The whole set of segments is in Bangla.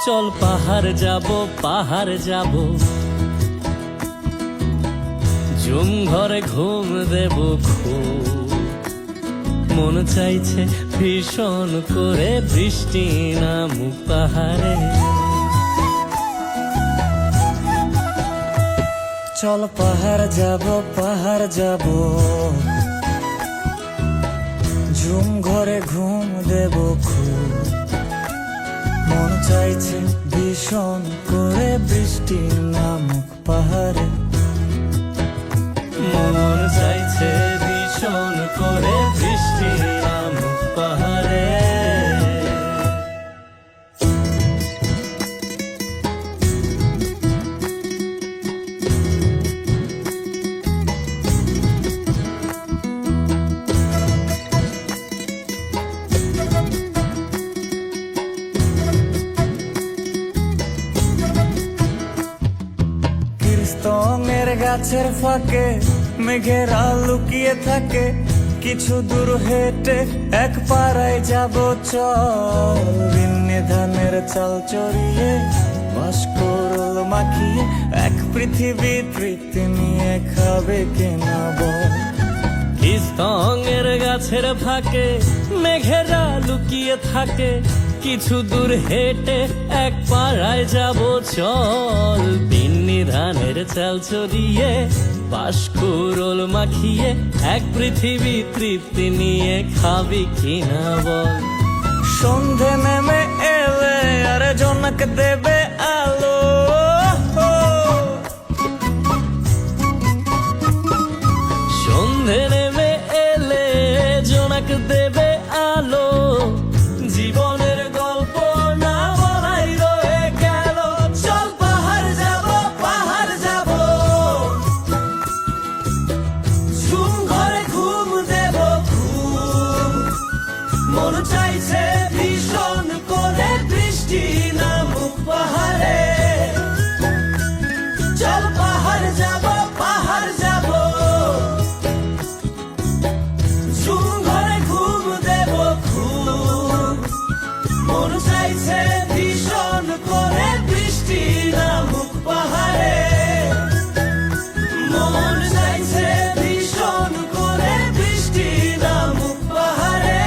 চল পাহাড় যাব, পাহাড় যাব, জুম ঘরে ঘুম দেব খুব। মন চাইছে ভীষণ করে বৃষ্টি নামুক পাহাড়ে। চল পাহাড় যাব, পাহাড় যাব, ঝুম ঘরে ঘুম দেব খুব। মন চাইছে ভীষণ করে বৃষ্টি নামুক পাহাড়ে। মন চাইছে ভীষণ করে বৃষ্টি নামুক পাহাড়ে। স্তঙের গাছের ফাঁকে মেঘেরা লুকিয়ে থাকে, কিছু দূর হেঁটে এক পাড়ায় যাব চল। ভিন্নে ধানের চাল চড়িয়ে বাঁশকরল মাখিয়ে এক পৃথিবী তৃপ্তি নিয়ে খাবে কিনা বল। স্তঙের গাছের ফাঁকে মেঘেরা লুকিয়ে থাকে, কিছু দূর হেঁটে এক পাড়ায় যাব চল। বিন্নি ধানের চাল চড়িয়ে বাঁশকুড়োল মাখিয়ে এক পৃথিবী তৃপ্তি নিয়ে খাবি কিনা বল। সন্ধে নেমে এলে আর জনক দেবে আলো, সন্ধে নেমে এলে জোনাক দেবে আলো। জীবনের গল্প না বলাই রয়ে গেল, চল পাহাড় যাব, পাহাড় যাব, ঝুম ঘরে ঘুম দেব খুব। মন চাইছে ভীষণ করে বৃষ্টি নামুক পাহাড়ে। চল পাহাড় যাব, পাহাড় যাব, ঝুম ঘরে ঘুম দেব খুব। মন চাইছে ভীষণ করে বৃষ্টি নামুক পাহাড়ে। মন চাইছে ভীষণ করে বৃষ্টি নামুক পাহাড়ে।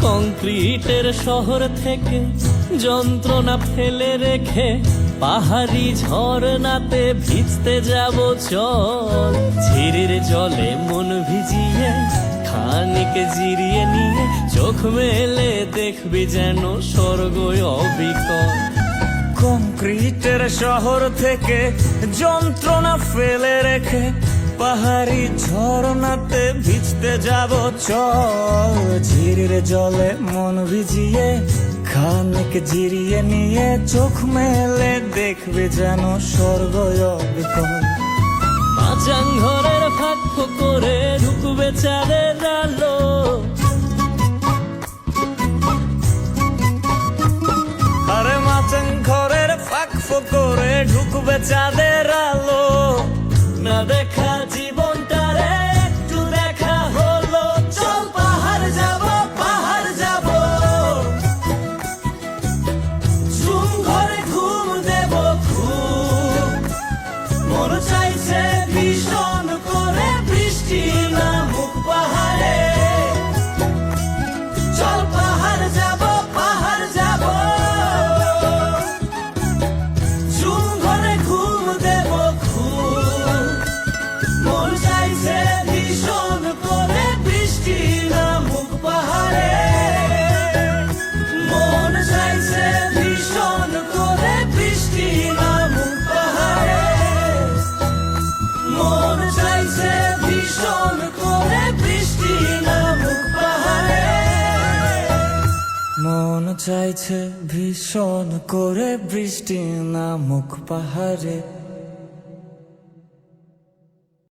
কংক্রিটের শহর থেকে যন্ত্রণা ফেলে রেখে পাহাড়ি ঝরনাতে ভিজতে যাব চল। ঝিরির জলে মন ভিজিয়ে খানিক জিরিয়ে নিয়ে চোখ মেলে দেখবি যেন স্বর্গ অবিকল। কংক্রিটের শহর থেকে যন্ত্রণা ফেলে রেখে পাহাড়ি ঝরনাতে ভিজতে যাব চল। ঝিরির জলে মন ভিজিয়ে খানিক জিরিয়ে নিয়ে চোখ মেলে দেখবে যেন স্বর্গ অবিকল। মাচাং ঘরের ফাঁক করে ঢুকবে চাঁদের আলো, আরে মাচাং ঘরের ফাঁক করে ঢুকবে চাঁদের আলো। না দেখা জীবনটারে একটু দেখা হলো, চল পাহাড় যাব, পাহাড় যাব, ঝুম ঘরে ঘুম দেব খুব। মন চাইছে ভীষণ করে বৃষ্টি নামুক পাহাড়ে। চল পাহাড় যাব, পাহাড় যাব, ঝুম ঘরে ঘুম দেব খুব। মন চাইছে ভীষণ করে বৃষ্টি নামুক পাহাড়ে। মন চাইছে ভীষণ করে বৃষ্টি নামুক পাহাড়ে। মন চাইছে ভীষণ করে বৃষ্টি নামুক পাহাড়ে। মন চাইছে ভীষণ করে বৃষ্টি নামুক পাহাড়ে।